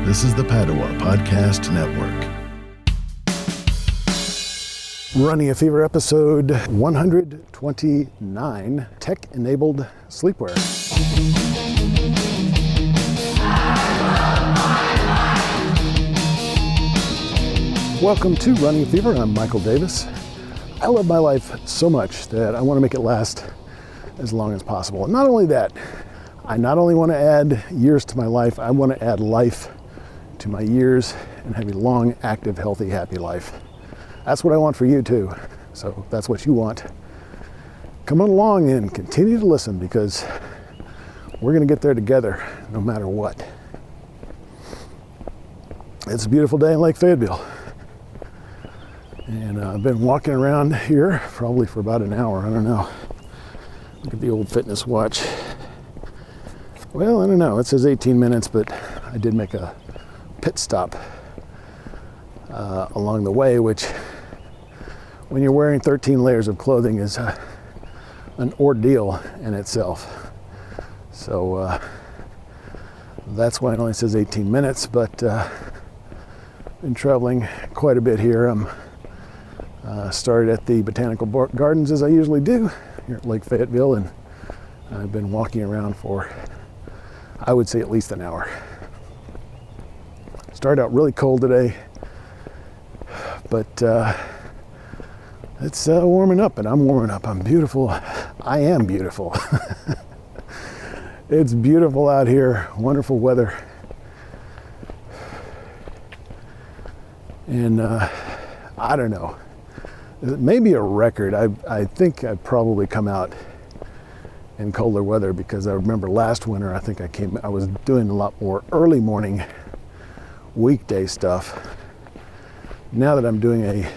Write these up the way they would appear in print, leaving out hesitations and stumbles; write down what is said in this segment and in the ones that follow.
This is the Padua Podcast Network. Running a Fever episode 129, Tech-Enabled Sleepwear. Welcome to Running a Fever. I'm Michael Davis. I love my life so much that I want to make it last as long as possible. And not only that, I not only want to add years to my life, I want to add life to my years and have a long, active, healthy, happy life. That's what I want for you too. So if that's what you want, come on along and continue to listen, because we're going to get there together no matter what. It's a beautiful day in Lake Fayetteville. And I've been walking around here probably for about an hour. I don't know. Look at the old fitness watch. Well, I don't know. It says 18 minutes, but I did make a pit stop along the way, which when you're wearing 13 layers of clothing is an ordeal in itself. So that's why it only says 18 minutes, but been traveling quite a bit here. I'm started at the Botanical Gardens as I usually do here at Lake Fayetteville, and I've been walking around for, I would say, at least an hour. Started out really cold today, but it's warming up, and I'm warming up. I'm beautiful. I am beautiful. It's beautiful out here. Wonderful weather. And I don't know. It may be a record. I think I've probably come out in colder weather, because I remember last winter, I was doing a lot more early morning weekday stuff. Now that I'm doing a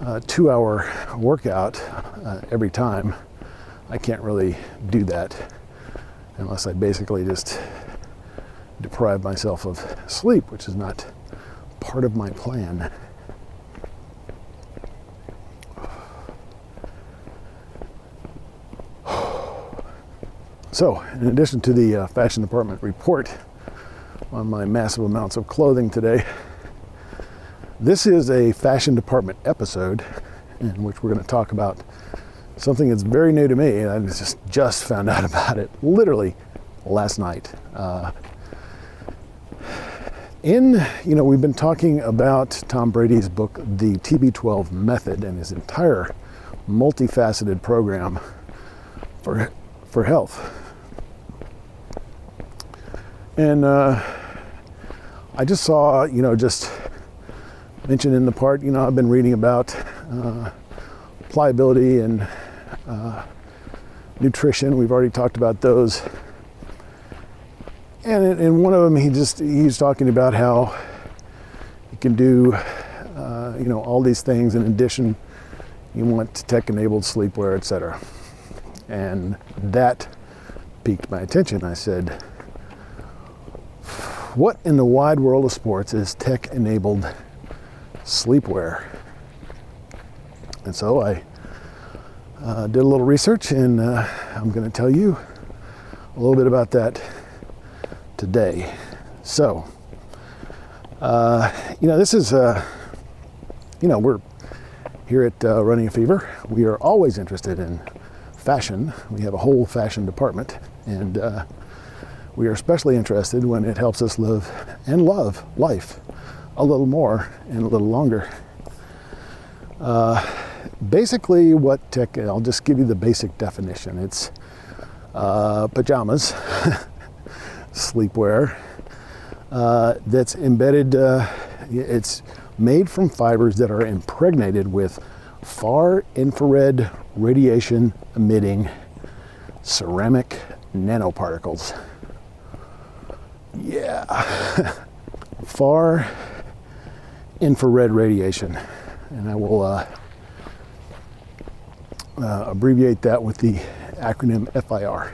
2-hour workout every time, I can't really do that unless I basically just deprive myself of sleep, which is not part of my plan. So, in addition to the fashion department report on my massive amounts of clothing today, this is a fashion department episode in which we're going to talk about something that's very new to me, and I just found out about it literally last night. We've been talking about Tom Brady's book, The TB12 Method, and his entire multifaceted program for health. And I just saw, just mentioned in the part, I've been reading about pliability and nutrition. We've already talked about those. And in one of them, he's talking about how you can do, all these things. In addition, you want tech-enabled sleepwear, etc. And that piqued my attention. I said, what in the wide world of sports is tech-enabled sleepwear? And so I did a little research, and I'm going to tell you a little bit about that today. So, this is, we're here at Running a Fever. We are always interested in fashion. We have a whole fashion department, and we are especially interested when it helps us live and love life a little more and a little longer. Basically I'll just give you the basic definition. It's pajamas, sleepwear, that's embedded, it's made from fibers that are impregnated with far infrared radiation emitting ceramic nanoparticles. Yeah. Far infrared radiation. And I will abbreviate that with the acronym FIR.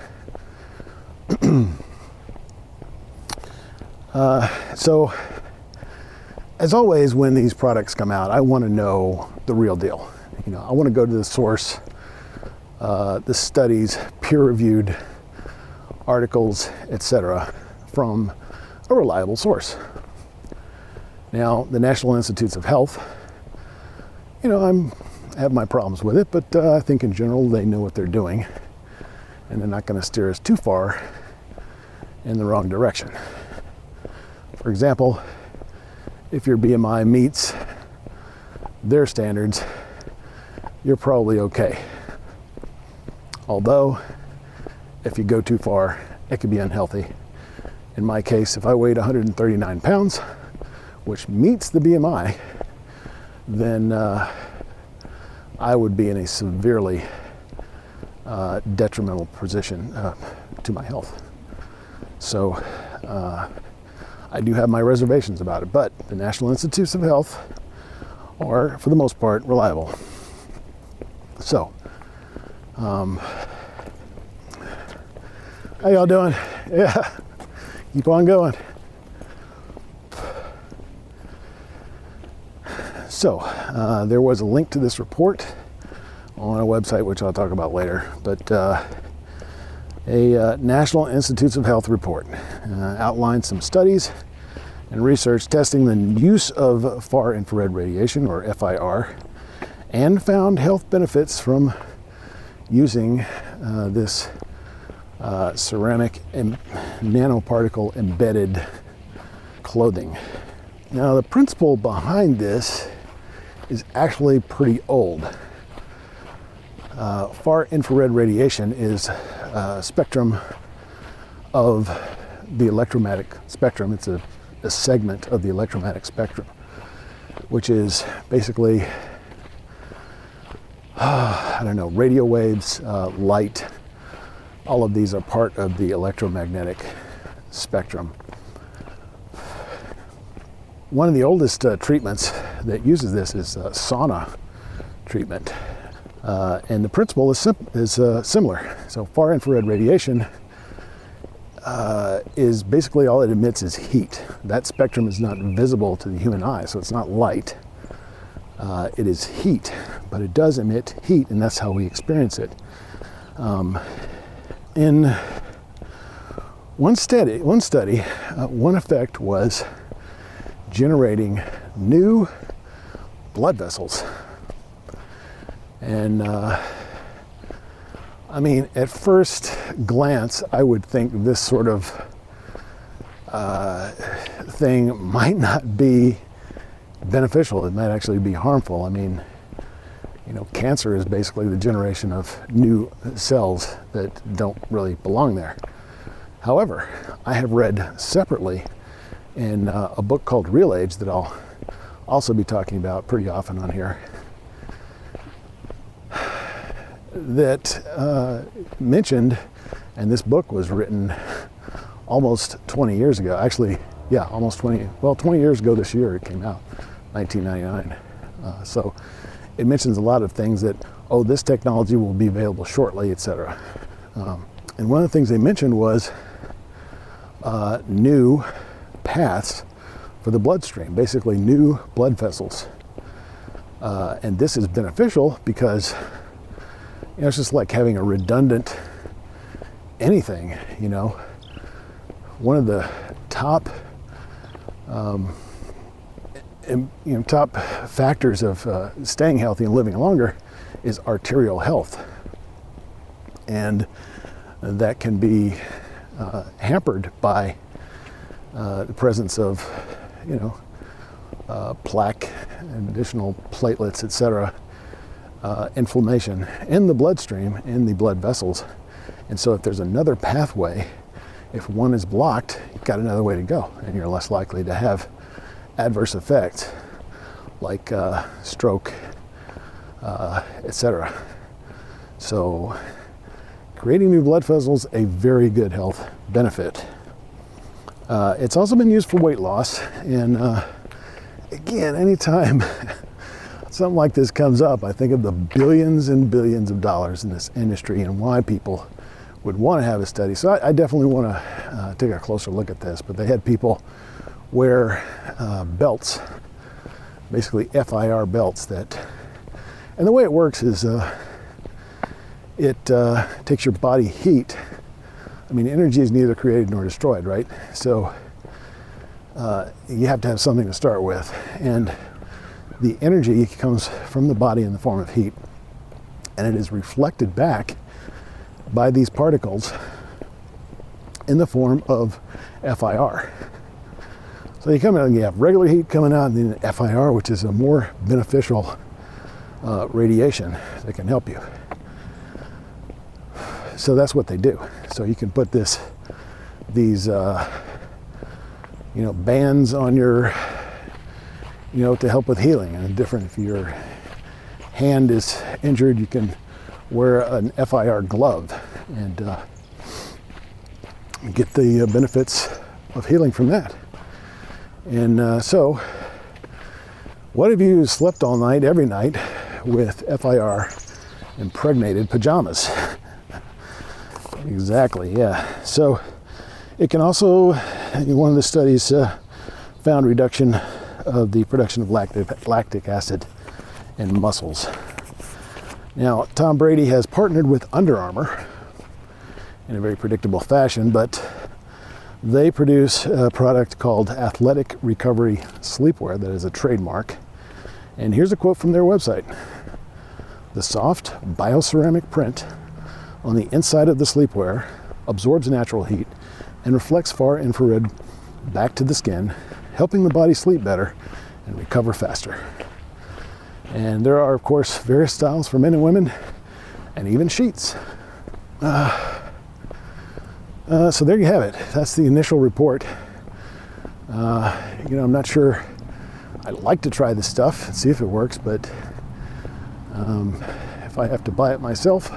So, as always, when these products come out, I want to know the real deal. I want to go to the source, the studies, peer-reviewed articles, etc., from a reliable source. Now, the National Institutes of Health, I have my problems with it, but I think in general they know what they're doing, and they're not going to steer us too far in the wrong direction. For example, if your BMI meets their standards, you're probably okay. Although, if you go too far, it could be unhealthy. In my case, if I weighed 139 pounds, which meets the BMI, then I would be in a severely detrimental position to my health. So I do have my reservations about it, but the National Institutes of Health are, for the most part, reliable. So, how y'all doing? Yeah, keep on going. So, there was a link to this report on a website, which I'll talk about later, but a National Institutes of Health report outlines some studies and research testing the use of far-infrared radiation, or FIR, and found health benefits from using this ceramic and nanoparticle embedded clothing. Now, the principle behind this is actually pretty old. Far-infrared radiation is a spectrum of the electromagnetic spectrum. It's a segment of the electromagnetic spectrum, which is basically, radio waves, light. All of these are part of the electromagnetic spectrum. One of the oldest treatments that uses this is sauna treatment. And the principle is similar. So far-infrared radiation is basically all it emits is heat. That spectrum is not visible to the human eye, so it's not light. It is heat, but it does emit heat, and that's how we experience it. In one study, one effect was generating new blood vessels. And at first glance, I would think this sort of thing might not be beneficial. It might actually be harmful. Cancer is basically the generation of new cells that don't really belong there. However, I have read separately in a book called Real Age that I'll also be talking about pretty often on here, that mentioned, and this book was written almost 20 years ago. Actually, yeah, almost 20 years ago this year it came out, 1999. So it mentions a lot of things that, this technology will be available shortly, etc. And one of the things they mentioned was new paths for the bloodstream, basically new blood vessels. And this is beneficial because it's just like having a redundant anything, One of the top top factors of staying healthy and living longer is arterial health. And that can be hampered by the presence of, plaque and additional platelets, etc., inflammation in the bloodstream, in the blood vessels. And so if there's another pathway, if one is blocked, you've got another way to go, and you're less likely to have adverse effects like stroke, etc. So creating new blood vessels, a very good health benefit. It's also been used for weight loss, and again, anytime something like this comes up, I think of the billions and billions of dollars in this industry and why people would want to have a study. So I definitely want to take a closer look at this, but they had people wear belts, basically FIR belts and the way it works is it takes your body heat. Energy is neither created nor destroyed, right? So you have to have something to start with. And the energy comes from the body in the form of heat, and it is reflected back by these particles in the form of FIR. So you come in and you have regular heat coming out, and then FIR, which is a more beneficial radiation that can help you. So that's what they do. So you can put these bands on your, to help with healing. And different, if your hand is injured, you can wear an FIR glove and get the benefits of healing from that. And so, what if you slept all night, every night, with FIR impregnated pajamas? Exactly, yeah. So, it can also, one of the studies found reduction of the production of lactic acid in muscles. Now, Tom Brady has partnered with Under Armour in a very predictable fashion, but they produce a product called Athletic Recovery Sleepwear that is a trademark. And here's a quote from their website. "The soft bioceramic print on the inside of the sleepwear absorbs natural heat and reflects far infrared back to the skin, helping the body sleep better and recover faster." And there are, of course, various styles for men and women, and even sheets. So there you have it. That's the initial report. I'm not sure. I'd like to try this stuff and see if it works, but if I have to buy it myself,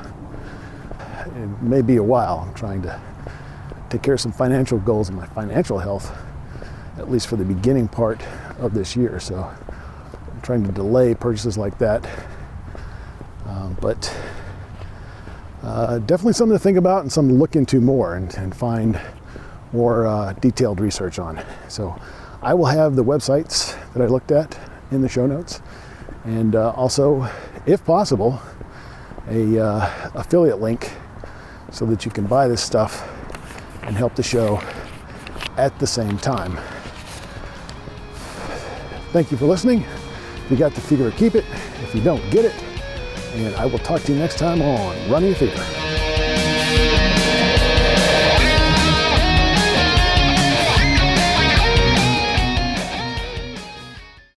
it may be a while. I'm trying to take care of some financial goals in my financial health, at least for the beginning part of this year. So I'm trying to delay purchases like that. But definitely something to think about and something to look into more and find more detailed research on. So I will have the websites that I looked at in the show notes, and also, if possible, a affiliate link so that you can buy this stuff and help the show at the same time. Thank you for listening. If you got the fever, keep it. If you don't, get it. And I will talk to you next time on Running a Fever.